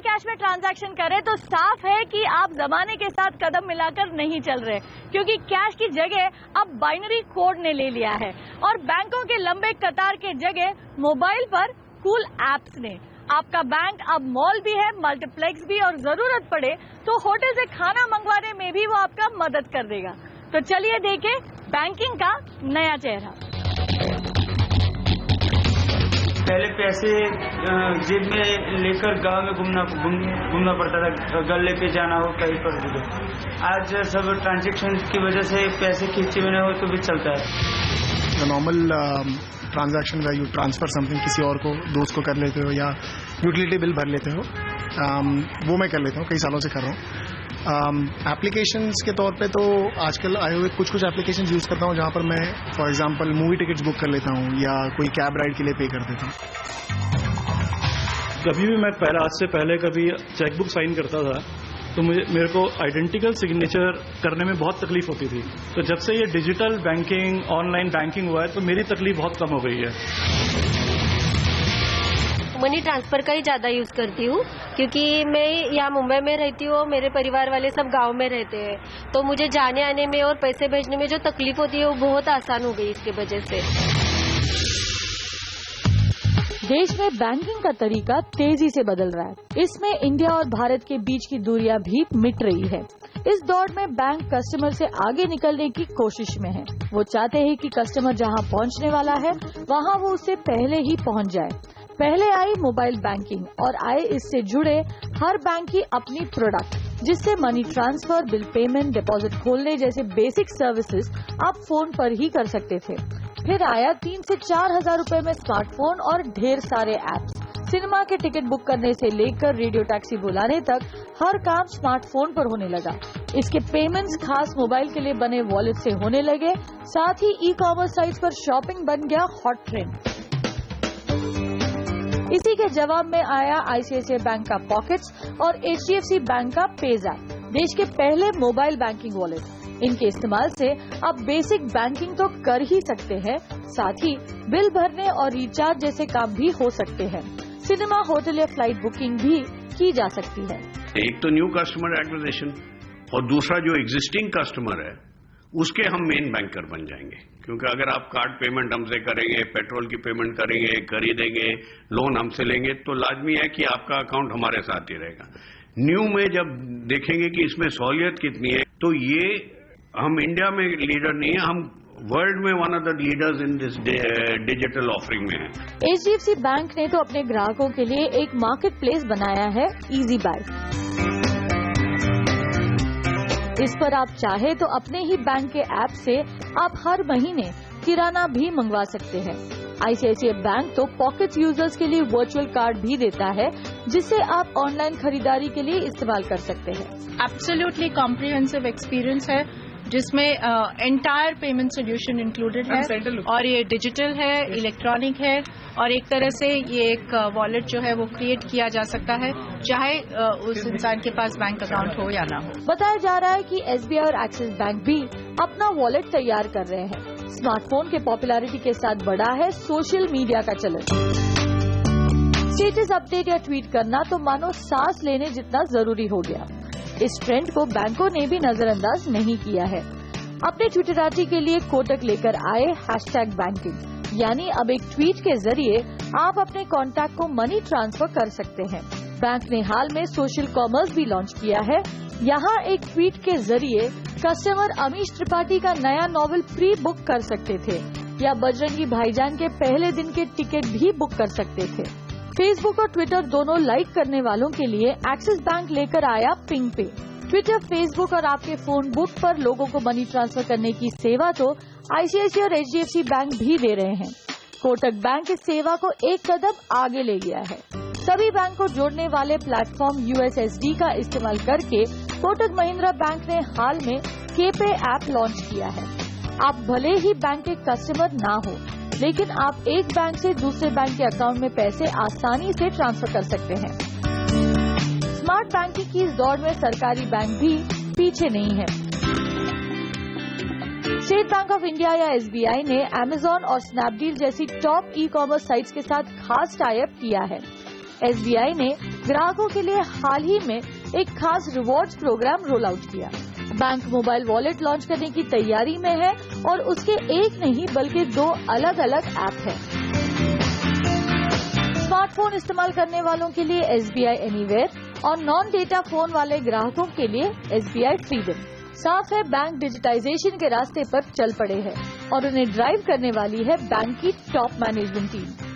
Cash में transaction करें तो साफ है कि आप जमाने के साथ कदम मिलाकर नहीं चल रहे, क्योंकि कैश की जगह अब बाइनरी कोड ने ले लिया है और बैंकों के लंबे कतार के जगह मोबाइल पर कूल एप्स ने। आपका बैंक अब मॉल भी है, मल्टीप्लेक्स भी, और जरूरत पड़े तो होटल से खाना मंगवाने में भी वो आपका मदद कर देगा। तो चलिए देखें बैंकिंग का नया चेहरा। पहले पैसे जेब में लेकर गांव में घूमना पड़ता था, गले पे जाना हो कहीं पर भी। आज सब ट्रांजैक्शन की वजह से पैसे खींचे हुए हो तो भी चलता है। नॉर्मल ट्रांजैक्शन का यू ट्रांसफर समथिंग किसी और को, दोस्त को कर लेते हो या यूटिलिटी बिल भर लेते हो, वो मैं कर लेता हूँ, कई सालों से कर रहा हूँ। एप्लीकेशंस के तौर पे तो आजकल आए हुए कुछ एप्लीकेशंस यूज़ करता हूँ जहाँ पर मैं for example movie tickets book कर लेता हूँ या कोई कैब राइड के लिए पे कर देता हूँ। कभी भी मैं आज से पहले कभी चेकबुक साइन करता था तो मेरे को आइडेंटिकल सिग्नेचर करने में बहुत तकलीफ होती थी। तो जब से ये डिजिटल बैंकिंग, ऑनलाइन बैंकिंग हुआ है तो मेरी तकलीफ बहुत कम हो गई है। मनी ट्रांसफर का ही ज्यादा यूज करती हूँ, क्योंकि मैं यहाँ मुंबई में रहती हूँ, मेरे परिवार वाले सब गांव में रहते हैं, तो मुझे जाने आने में और पैसे भेजने में जो तकलीफ होती है वो बहुत आसान हो गई इसके वजह से। देश में बैंकिंग का तरीका तेजी से बदल रहा है। इसमें इंडिया और भारत के बीच की दूरियां भी मिट रही है। इस दौर में बैंक कस्टमर से आगे निकलने की कोशिश में है। वो चाहते हैं कि कस्टमर जहां पहुंचने वाला है वहां वो उससे पहले ही पहुंच जाए। पहले आई मोबाइल बैंकिंग और आए इससे जुड़े हर बैंक की अपनी प्रोडक्ट, जिससे money transfer, bill payment, deposit खोलने जैसे बेसिक सर्विसेज आप फोन पर ही कर सकते थे। फिर आया 3 से 4 हजार रुपए में स्मार्टफोन और ढेर सारे ऐप्स। सिनेमा के टिकट बुक करने से लेकर रेडियो टैक्सी बुलाने तक हर काम स्मार्टफोन पर होने लगा। इसके पेमेंट्स खास मोबाइल के लिए बने वॉलेट से होने लगे। साथ ही ई कॉमर्स साइट्स पर शॉपिंग बन गया हॉट ट्रेंड। इसी के जवाब में आया आईसीआईसीआई बैंक का पॉकेट्स और एचडीएफसी बैंक का पेज ऐप, देश के पहले मोबाइल बैंकिंग वॉलेट। इनके इस्तेमाल से अब बेसिक बैंकिंग तो कर ही सकते हैं, साथ ही बिल भरने और रिचार्ज जैसे काम भी हो सकते हैं। सिनेमा, होटल या फ्लाइट बुकिंग भी की जा सकती है। एक तो न्यू कस्टमर एक्विजिशन और दूसरा जो एग्जिस्टिंग कस्टमर है उसके हम मेन बैंकर बन जाएंगे, क्योंकि अगर आप कार्ड पेमेंट हमसे करेंगे, पेट्रोल की पेमेंट करेंगे, खरीदेंगे, लोन हमसे लेंगे, तो लाजमी है कि आपका अकाउंट हमारे साथ ही रहेगा। न्यू में जब देखेंगे कि इसमें सहूलियत कितनी है, तो ये हम इंडिया में लीडर नहीं है, हम वर्ल्ड में one of the leaders in this digital offering में है। एचडीएफसी बैंक ने तो अपने ग्राहकों के लिए एक मार्केट प्लेस बनाया है, इजी बाय। इस पर आप चाहे तो अपने ही बैंक के ऐप से आप हर महीने किराना भी मंगवा सकते हैं। आईसीआईसीआई बैंक तो पॉकेट्स यूजर्स के लिए वर्चुअल कार्ड भी देता है, जिसे आप ऑनलाइन खरीदारी के लिए इस्तेमाल कर सकते हैं। एब्सोल्युटली कॉम्प्रिहेंसिव एक्सपीरियंस है, जिसमें एंटायर पेमेंट सोल्यूशन इंक्लूडेड है और ये डिजिटल है, इलेक्ट्रॉनिक है और एक तरह से ये एक वॉलेट जो है वो क्रिएट किया जा सकता है, चाहे उस इंसान के पास बैंक अकाउंट हो या ना हो। बताया जा रहा है कि एसबीआई और एक्सिस बैंक भी अपना वॉलेट तैयार कर रहे हैं। स्मार्टफोन के पॉपुलैरिटी के साथ बढ़ा है सोशल मीडिया का चलन। स्टेटस अपडेट या ट्वीट करना तो मानो सांस लेने जितना जरूरी हो गया। इस ट्रेंड को बैंकों ने भी नजरअंदाज नहीं किया है। अपने ट्विटराजी के लिए कोटक लेकर आए #बैंकिंग, यानी अब एक ट्वीट के जरिए आप अपने कॉन्टैक्ट को मनी ट्रांसफर कर सकते हैं। बैंक ने हाल में सोशल कॉमर्स भी लॉन्च किया है। यहाँ एक ट्वीट के जरिए कस्टमर अमीश त्रिपाठी का नया नॉवल प्री बुक कर सकते थे या बजरंगी भाईजान के पहले दिन के टिकट भी बुक कर सकते थे। फेसबुक और ट्विटर दोनों लाइक करने वालों के लिए एक्सिस बैंक लेकर आया पिंग पे। ट्विटर, फेसबुक और आपके फोन बुक पर लोगों को मनी ट्रांसफर करने की सेवा तो आईसीआईसीआई और एचडीएफसी बैंक भी दे रहे हैं। कोटक बैंक इस सेवा को एक कदम आगे ले गया है। सभी बैंक को जोड़ने वाले प्लेटफॉर्म यूएसएसडी का इस्तेमाल करके कोटक महिंद्रा बैंक ने हाल में केपे ऐप लॉन्च किया है। आप भले ही बैंक के कस्टमर ना हो, लेकिन आप एक बैंक से दूसरे बैंक के अकाउंट में पैसे आसानी से ट्रांसफर कर सकते हैं। स्मार्ट बैंकिंग की इस दौड़ में सरकारी बैंक भी पीछे नहीं है। स्टेट बैंक ऑफ इंडिया या एसबीआई ने अमेजॉन और स्नैपडील जैसी टॉप ई कॉमर्स साइट्स के साथ खास टाई अप किया है। SBI ने ग्राहकों के लिए हाल ही में एक खास रिवॉर्ड्स प्रोग्राम रोल आउट किया। बैंक मोबाइल वॉलेट लॉन्च करने की तैयारी में है और उसके एक नहीं बल्कि 2 अलग-अलग ऐप हैं। स्मार्टफोन इस्तेमाल करने वालों के लिए SBI एनीवेयर और नॉन डेटा फोन वाले ग्राहकों के लिए SBI फ्रीडम। साफ है, बैंक डिजिटाइजेशन के रास्ते पर चल पड़े हैं और उन्हें ड्राइव करने वाली है बैंक की top management team.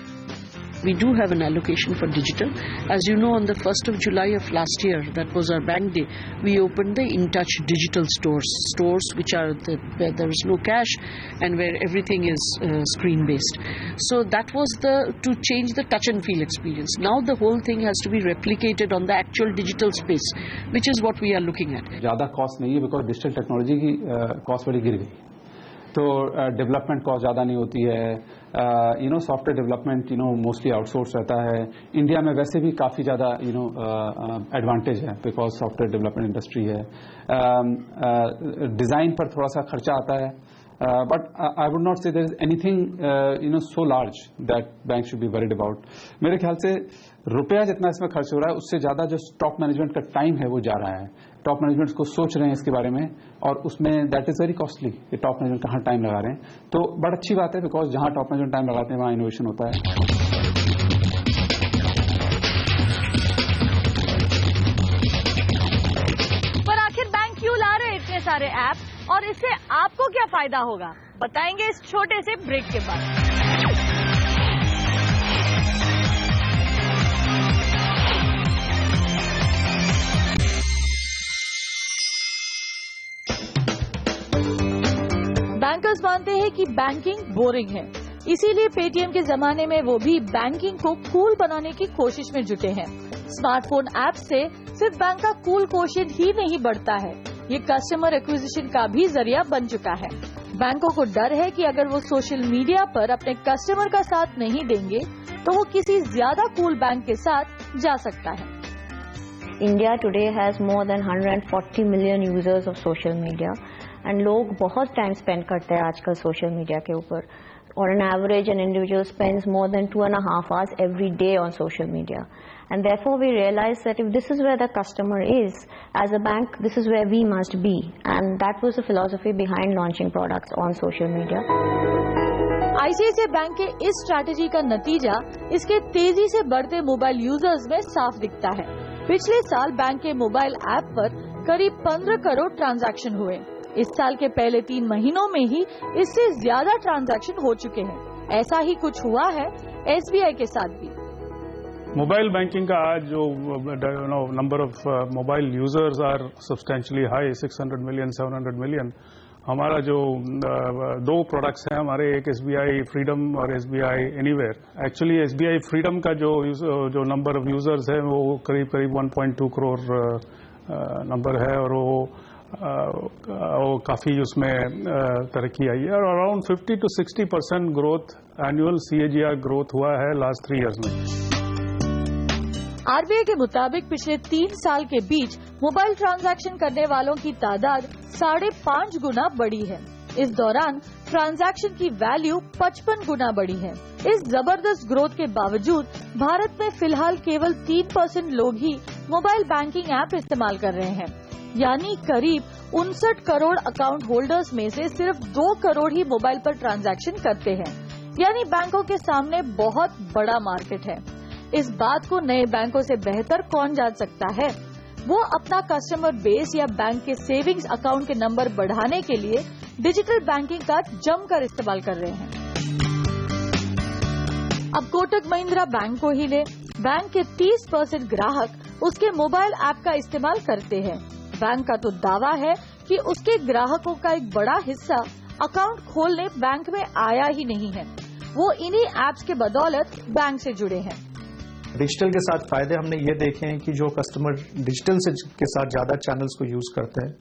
We do have an allocation for digital. As you know, on the 1st of July of last year, that was our bank day, we opened the InTouch digital stores which are where there is no cash and where everything is screen based. So that was to change the touch and feel experience. Now the whole thing has to be replicated on the actual digital space, which is what we are looking at. ज़्यादा cost नहीं है because digital technology की cost बड़ी गिर गई, तो development cost ज़्यादा नहीं होती है। सॉफ्टवेयर डेवलपमेंट मोस्टली आउटसोर्स रहता है। इंडिया में वैसे भी काफ़ी ज़्यादा एडवांटेज है बिकॉज सॉफ्टवेयर डेवलपमेंट इंडस्ट्री है। डिज़ाइन पर थोड़ा सा खर्चा आता है, but I would not say there is anything so large that bank should be worried about. मेरे ख्याल से रुपया जितना इसमें खर्च हो रहा है उससे ज़्यादा जो टॉप मैनेजमेंट का टाइम है वो जा रहा है। टॉप मैनेजमेंट को सोच रहे हैं इसके बारे में और उसमें दैट इज़ वेरी कॉस्टली कि टॉप मैनेजमेंट कहाँ टाइम लगा रहे हैं। तो बड़ी अच्छी बात है बिकॉज जहाँ टॉप मैनेजमेंट टाइम लगाते हैं वहाँ इनोवेशन होता है। पर आखिर बैंक क्यों ला रहे इतने सारे ऐप और इससे आपको क्या फायदा होगा, बताएंगे इस छोटे से ब्रेक के बाद। बैंकर्स मानते हैं कि बैंकिंग बोरिंग है, इसीलिए पेटीएम के जमाने में वो भी बैंकिंग को कूल बनाने की कोशिश में जुटे हैं। स्मार्टफोन ऐप से सिर्फ बैंक का कूल कोशेंट ही नहीं बढ़ता है, ये कस्टमर एक्विजिशन का भी जरिया बन चुका है। बैंकों को डर है कि अगर वो सोशल मीडिया पर अपने कस्टमर का साथ नहीं देंगे तो वो किसी ज्यादा कूल बैंक के साथ जा सकता है। India today has more than 140 million users of social media and लोग बहुत टाइम स्पेंड करते हैं आजकल सोशल मीडिया के ऊपर, और an average an individual spends more than 2.5 hours every day on social media, and therefore we realize that if this is where the customer is, as a bank this is where we must be, and that was the philosophy behind launching products on social media. ICICI bank के इस strategy का नतीजा इसके तेजी से बढ़ते mobile users में साफ दिखता है। पिछले साल बैंक के मोबाइल ऐप पर करीब 15 करोड़ ट्रांजैक्शन हुए। इस साल के पहले 3 महीनों में ही इससे ज्यादा ट्रांजैक्शन हो चुके हैं। ऐसा ही कुछ हुआ है SBI के साथ भी। मोबाइल बैंकिंग का आज जो number of mobile users are substantially high, 600 million 700 million. हमारा जो 2 प्रोडक्ट्स हैं हमारे, एक SBI फ्रीडम और SBI anywhere. Actually SBI freedom का जो नंबर ऑफ यूजर्स है वो करीब 1.2 करोड़ नंबर है और वो काफ़ी उसमें तरक्की आई है और around 50 to 60% growth, annual CAGR growth हुआ है लास्ट 3 इयर्स में। RBI के मुताबिक पिछले 3 साल के बीच मोबाइल ट्रांजैक्शन करने वालों की तादाद 5.5 गुना बढ़ी है। इस दौरान ट्रांजैक्शन की वैल्यू 55 गुना बढ़ी है। इस जबरदस्त ग्रोथ के बावजूद भारत में फिलहाल केवल 3% लोग ही मोबाइल बैंकिंग ऐप इस्तेमाल कर रहे हैं, यानी करीब 59 करोड़ अकाउंट होल्डर्स में से सिर्फ 2 करोड़ ही मोबाइल पर ट्रांजैक्शन करते हैं। यानी बैंकों के सामने बहुत बड़ा मार्केट है। इस बात को नए बैंकों से बेहतर कौन जान सकता है। वो अपना कस्टमर बेस या बैंक के सेविंग्स अकाउंट के नंबर बढ़ाने के लिए डिजिटल बैंकिंग का जमकर इस्तेमाल कर रहे हैं। अब कोटक महिंद्रा बैंक को ही ले, बैंक के 30% ग्राहक उसके मोबाइल ऐप का इस्तेमाल करते हैं। बैंक का तो दावा है कि उसके ग्राहकों का एक बड़ा हिस्सा अकाउंट खोलने बैंक में आया ही नहीं है, वो इन्हीं ऐप्स के बदौलत बैंक से जुड़े हैं। डिजिटल के साथ फायदे हमने ये देखे हैं कि जो कस्टमर डिजिटल के साथ ज्यादा चैनल्स को यूज करते हैं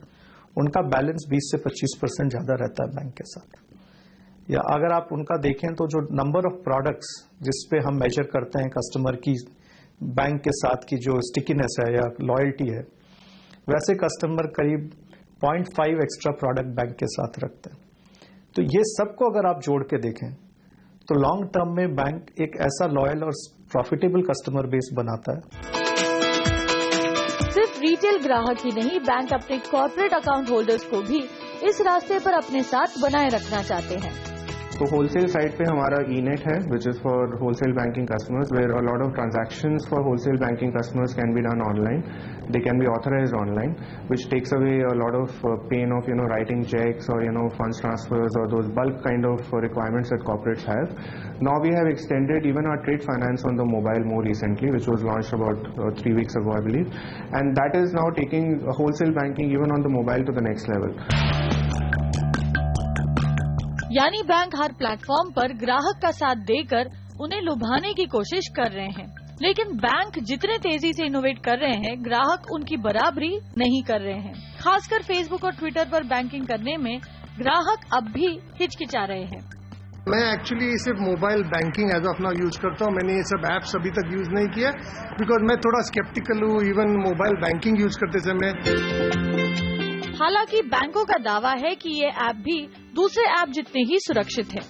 उनका बैलेंस 20 से 25% ज्यादा रहता है बैंक के साथ। या अगर आप उनका देखें तो जो नंबर ऑफ प्रोडक्ट्स जिस पे हम मेजर करते हैं कस्टमर की बैंक के साथ की जो स्टिकीनेस है या लॉयल्टी है, वैसे कस्टमर करीब 0.5 एक्स्ट्रा प्रोडक्ट बैंक के साथ रखते हैं। तो ये सबको अगर आप जोड़ के देखें तो लॉन्ग टर्म में बैंक एक ऐसा लॉयल और प्रॉफिटेबल कस्टमर बेस बनाता है। सिर्फ रिटेल ग्राहक ही नहीं, बैंक अपने कॉर्पोरेट अकाउंट होल्डर्स को भी इस रास्ते पर अपने साथ बनाए रखना चाहते हैं। तो होलसेल साइड पे हमारा eNet है, which is for wholesale banking customers, where a lot of transactions for wholesale banking customers can be done online. They can be authorized online, which takes away a lot of pain of writing checks or funds transfers or those bulk kind of requirements that corporates have. Now we have extended even our trade finance on the mobile more recently, which was launched about 3 weeks ago, I believe, and that is now taking wholesale banking even on the mobile to the next level. यानी bank हर platform पर ग्राहक का साथ देकर उन्हें लुभाने की कोशिश कर रहे हैं, लेकिन बैंक जितने तेजी से इनोवेट कर रहे हैं, ग्राहक उनकी बराबरी नहीं कर रहे हैं। खासकर फेसबुक और ट्विटर पर बैंकिंग करने में ग्राहक अब भी हिचकिचा रहे हैं। मैं एक्चुअली सिर्फ mobile banking as of now use करता हूँ। मैंने ये सब ऐप्स अभी तक यूज नहीं किया, बिकॉज मैं थोड़ा स्केप्टिकल हूँ इवन मोबाइल बैंकिंग यूज करते समय। हालांकि बैंकों का दावा है कि ये ऐप भी दूसरे ऐप जितने ही सुरक्षित हैं।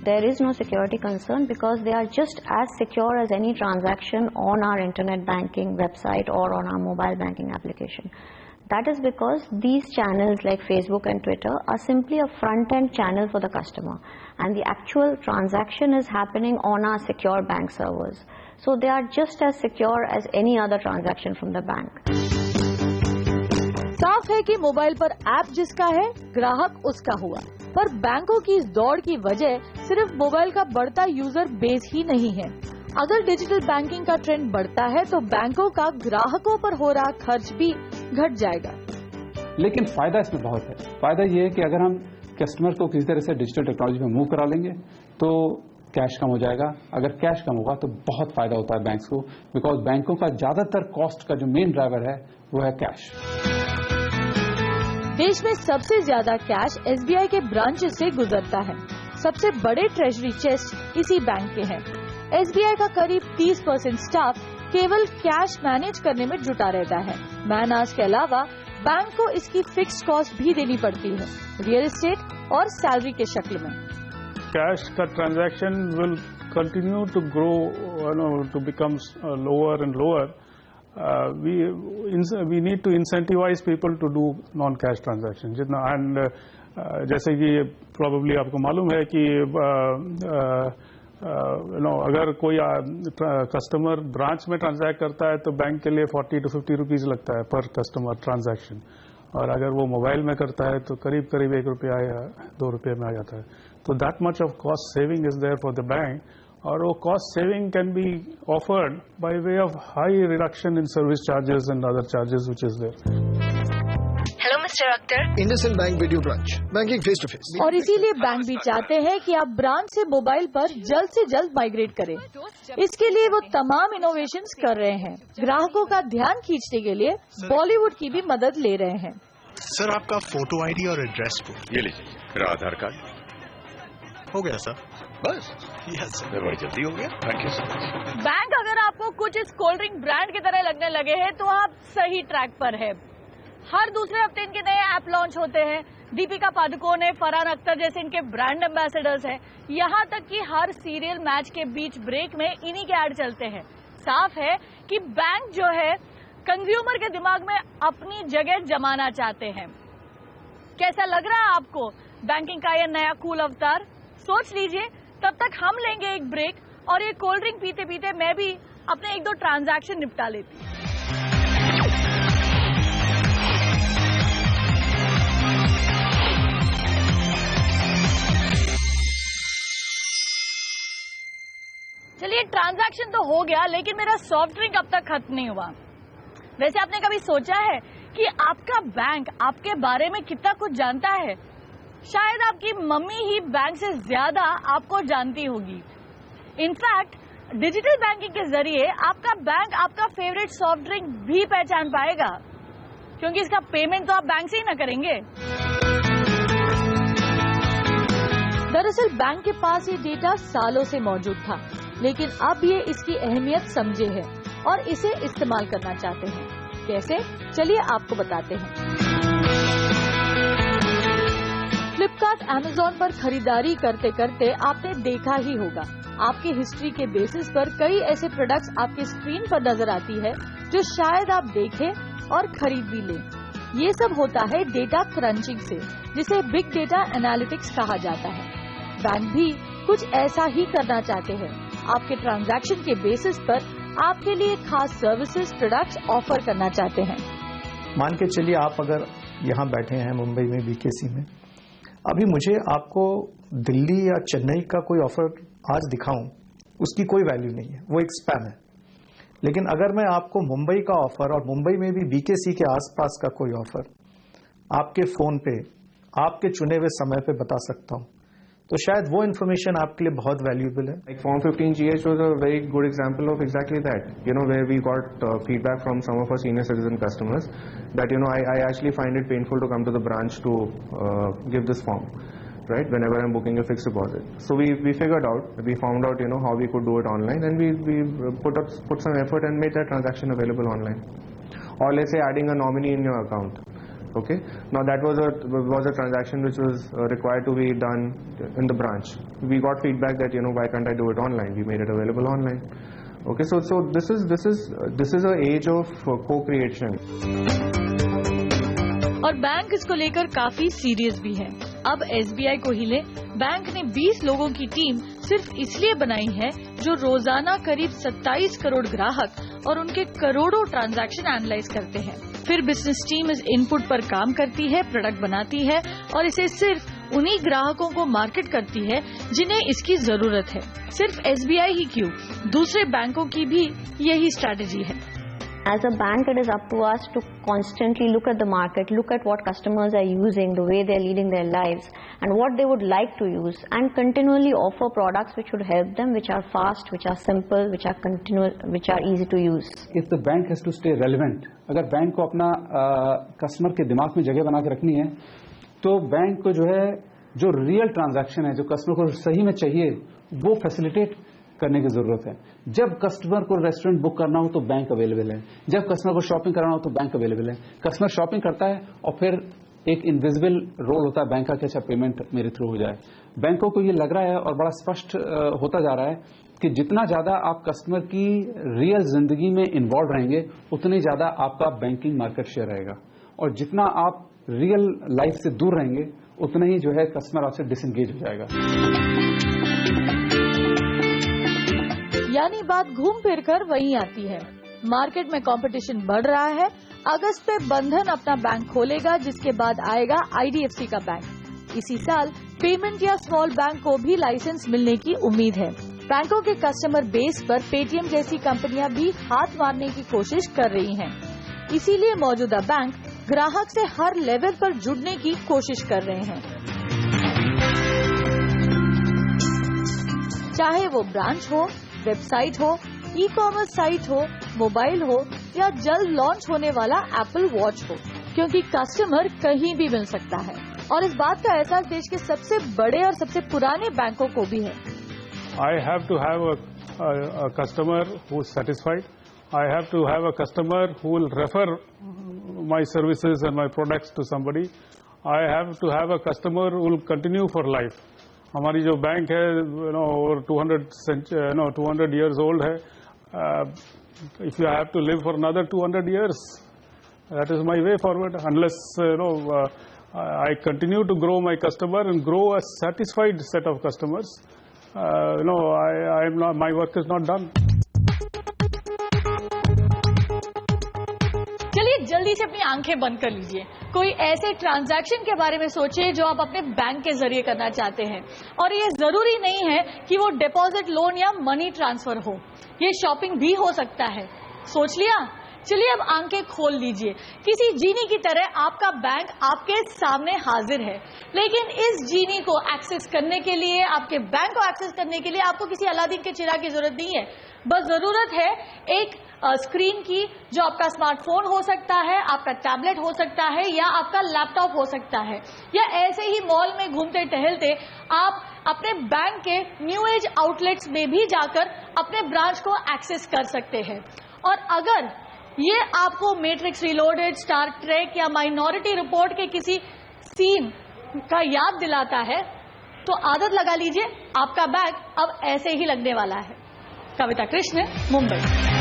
There is no security concern because they are just as secure as any transaction on our internet banking website or on our mobile banking application. That is because these channels like Facebook and Twitter are simply a front-end channel for the customer, and the actual transaction is happening on our secure bank servers. So they are just as secure as any other transaction from the bank. साफ है कि mobile पर app जिसका है, ग्राहक उसका हुआ। पर बैंकों की इस दौड़ की वजह सिर्फ मोबाइल का बढ़ता यूजर बेस ही नहीं है। अगर डिजिटल बैंकिंग का ट्रेंड बढ़ता है तो बैंकों का ग्राहकों पर हो रहा खर्च भी घट जाएगा। लेकिन फायदा इसमें बहुत है। फायदा ये है कि अगर हम कस्टमर को किसी तरह से डिजिटल टेक्नोलॉजी में मूव करा लेंगे तो कैश कम हो जाएगा। अगर कैश कम होगा तो बहुत फायदा होता है बैंक्स को, बिकॉज बैंकों का ज्यादातर कॉस्ट का जो मेन ड्राइवर है वो है कैश। देश में सबसे ज्यादा कैश SBI के ब्रांचेस से गुजरता है। सबसे बड़े ट्रेजरी चेस्ट इसी बैंक के हैं। SBI का करीब 30% स्टाफ केवल कैश मैनेज करने में जुटा रहता है। मैन आवर्स के अलावा बैंक को इसकी फिक्स्ड कॉस्ट भी देनी पड़ती है, रियल एस्टेट और सैलरी के शक्ल में। कैश का transaction will continue to grow, to become lower and lower. We need to incentivize people to do non-cash transactions. And जैसे कि probably आपको मालूम है कि अगर कोई कस्टमर ब्रांच में ट्रांजैक्ट करता है तो बैंक के लिए 40 to 50 रुपीज लगता है पर कस्टमर ट्रांजैक्शन, और अगर वो मोबाइल में करता है तो करीब करीब 1 रुपया या 2 रुपये में आ जाता है. तो that much of cost saving is there for the bank, और वो cost saving can be offered by way of high reduction in service charges and other charges which is there. Hello mister Akhtar, IndusInd bank video branch, banking face to face. और इसीलिए bank भी चाहते हैं कि आप branch से मोबाइल पर जल्द से जल्द माइग्रेट करें. इसके लिए वो तमाम इनोवेशंस कर रहे हैं. ग्राहकों का ध्यान खींचने के लिए बॉलीवुड की भी मदद ले रहे हैं. सर, आपका फोटो आईडी और एड्रेस प्रूफ ये लीजिए, मेरा आधार कार्ड हो गया सर. बस यस सर, बड़ी जल्दी हो गया. Thank you so much. Bank अगर आपको कुछ इस कोल्ड ड्रिंक ब्रांड की तरह लगने लगे हैं तो आप सही ट्रैक पर है. हर दूसरे हफ्ते इनके नए ऐप लॉन्च होते हैं. दीपिका पादुकोण है, फरहान अख्तर जैसे इनके ब्रांड एम्बेसडर्स हैं. यहाँ तक कि हर सीरियल मैच के बीच ब्रेक में इन्हीं के ऐड चलते हैं. साफ है कि बैंक जो है कंज्यूमर के दिमाग में अपनी जगह जमाना चाहते हैं. कैसा लग रहा है आपको बैंकिंग का यह नया कूल अवतार? सोच लीजिए. तब तक हम लेंगे एक ब्रेक, और ये कोल्ड ड्रिंक पीते पीते मैं भी अपने 1-2 ट्रांजैक्शन निपटा लेती हूँ. चलिए, ट्रांजैक्शन तो हो गया, लेकिन मेरा सॉफ्ट ड्रिंक अब तक खत्म नहीं हुआ. वैसे आपने कभी सोचा है कि आपका बैंक आपके बारे में कितना कुछ जानता है? शायद आपकी मम्मी ही बैंक से ज्यादा आपको जानती होगी. इनफैक्ट डिजिटल बैंकिंग के जरिए आपका बैंक आपका फेवरेट सॉफ्ट ड्रिंक भी पहचान पाएगा, क्योंकि इसका पेमेंट तो आप बैंक से ही ना करेंगे. दरअसल बैंक के पास ये डेटा सालों से मौजूद था, लेकिन अब ये इसकी अहमियत समझे है और इसे इस्तेमाल करना चाहते हैं. कैसे? चलिए आपको बताते हैं. फ्लिपकार्ट Amazon पर खरीदारी करते करते आपने देखा ही होगा, आपके हिस्ट्री के बेसिस पर कई ऐसे प्रोडक्ट्स आपके स्क्रीन पर नजर आती है जो शायद आप देखें और खरीद भी लें। ये सब होता है डेटा क्रंचिंग से, जिसे बिग डेटा एनालिटिक्स कहा जाता है। बैंक भी कुछ ऐसा ही करना चाहते हैं। आपके ट्रांजैक्शन के बेसिस पर आपके लिए खास सर्विसेज प्रोडक्ट्स ऑफर करना चाहते हैं। मान के चलिए आप अगर यहाँ बैठे हैं मुंबई में BKC में, अभी मुझे आपको दिल्ली या चेन्नई का कोई ऑफर आज दिखाऊं, उसकी कोई वैल्यू नहीं है, वो एक स्पैम है। लेकिन अगर मैं आपको मुंबई का ऑफर और मुंबई में भी BKC के आसपास का कोई ऑफर आपके फोन पे आपके चुने हुए समय पे बता सकता हूं, तो शायद वो इन्फॉर्मेशन आपके लिए बहुत वैल्यूएबल है। Like Form 15GH was a very good example of exactly that. Where we got feedback from some of our senior citizen customers that I actually find it painful to come to the branch to give this form, right? Whenever I'm booking a fixed deposit. So we figured out, we found out how we could do it online, and we put some effort and made that transaction available online. Or let's say adding a nominee in your account. Okay. Now that was a transaction which was required to be done in the branch. We got feedback that why can't I do it online? We made it available online. Okay. So this is a age of co-creation. और bank इसको लेकर काफी serious भी है। अब SBI को ही ले, bank ने 20 लोगों की टीम सिर्फ इसलिए बनाई है जो रोजाना करीब 27 करोड़ ग्राहक और उनके करोड़ों ट्रांजैक्शन एनालाइज करते हैं। फिर बिजनेस टीम इस इनपुट पर काम करती है, प्रोडक्ट बनाती है और इसे सिर्फ उन्हीं ग्राहकों को मार्केट करती है जिन्हें इसकी जरूरत है। सिर्फ SBI ही क्यों, दूसरे बैंकों की भी यही स्ट्रैटेजी है। As a bank, it is up to us to constantly look at the market, look at what customers are using, the way they're leading their lives, and what they would like to use, and continually offer products which would help them, which are fast, which are simple, which are easy to use. If the bank has to stay relevant, अगर bank को अपना customer के दिमाग में जगह बना के रखनी है, तो बैंक को जो रियल ट्रांजैक्शन है, जो कस्टमर को सही में चाहिए, वो फैसिलिटेट करने की जरूरत है। जब कस्टमर को रेस्टोरेंट बुक करना हो तो बैंक अवेलेबल है, जब कस्टमर को शॉपिंग कराना हो तो बैंक अवेलेबल है। कस्टमर शॉपिंग करता है और फिर एक इनविजिबल रोल होता है बैंक का कि अच्छा पेमेंट मेरे थ्रू हो जाए। बैंकों को ये लग रहा है और बड़ा स्पष्ट होता जा रहा है कि जितना ज्यादा आप कस्टमर की रियल जिंदगी में इन्वॉल्व रहेंगे, उतनी ज्यादा आपका बैंकिंग मार्केट शेयर रहेगा, और जितना आप रियल लाइफ से दूर रहेंगे, उतना ही कस्टमर आपसे डिसएंगेज हो जाएगा। यानी बात घूम फिर कर वहीं आती है। मार्केट में कंपटीशन बढ़ रहा है। अगस्त में बंधन अपना बैंक खोलेगा, जिसके बाद आएगा IDFC का बैंक। इसी साल पेमेंट या स्मॉल बैंक को भी लाइसेंस मिलने की उम्मीद है। बैंकों के कस्टमर बेस पर पेटीएम जैसी कंपनियां भी हाथ मारने की कोशिश कर रही हैं। इसीलिए मौजूदा बैंक ग्राहक से हर लेवल पर जुड़ने की कोशिश कर रहे हैं, चाहे वो ब्रांच हो, वेबसाइट हो, ई-कॉमर्स साइट हो, मोबाइल हो या जल्द लॉन्च होने वाला एप्पल वॉच हो, क्योंकि कस्टमर कहीं भी मिल सकता है। और इस बात का एहसास देश के सबसे बड़े और सबसे पुराने बैंकों को भी है। I have to have a customer who is satisfied. I have to have a customer who will refer my services and my products to somebody. I have to have a customer who will continue for life. हमारी जो bank है over 200 years old है. If you have to live for another 200 years, that is my way forward. Unless I continue to grow my customer and grow a satisfied set of customers, my work is not done. चलिए जल्दी से अपनी आंखें बंद कर लीजिए। कोई ऐसे ट्रांजैक्शन के बारे में सोचिए जो आप अपने बैंक के जरिए करना चाहते हैं, और ये जरूरी नहीं है कि वो डिपॉजिट, लोन या मनी ट्रांसफर हो। ये शॉपिंग भी हो सकता है। सोच लिया? चलिए अब आंखें खोल लीजिए। किसी जीनी की तरह आपका बैंक आपके सामने हाजिर है, लेकिन इस जीनी को एक्सेस करने के लिए, आपके बैंक को एक्सेस करने के लिए आपको किसी अलादीन के चिराग की जरूरत नहीं है। बस जरूरत है एक स्क्रीन की, जो आपका स्मार्टफोन हो सकता है, आपका टैबलेट हो सकता है, या आपका लैपटॉप हो सकता है, या ऐसे ही मॉल में घूमते टहलते आप अपने बैंक के न्यू एज आउटलेट्स में भी जाकर अपने ब्रांच को एक्सेस कर सकते हैं। और अगर ये आपको मैट्रिक्स रीलोडेड, स्टार ट्रेक या माइनॉरिटी रिपोर्ट के किसी सीन का याद दिलाता है, तो आदत लगा लीजिए, आपका बैग अब ऐसे ही लगने वाला है। कविता कृष्ण, मुंबई।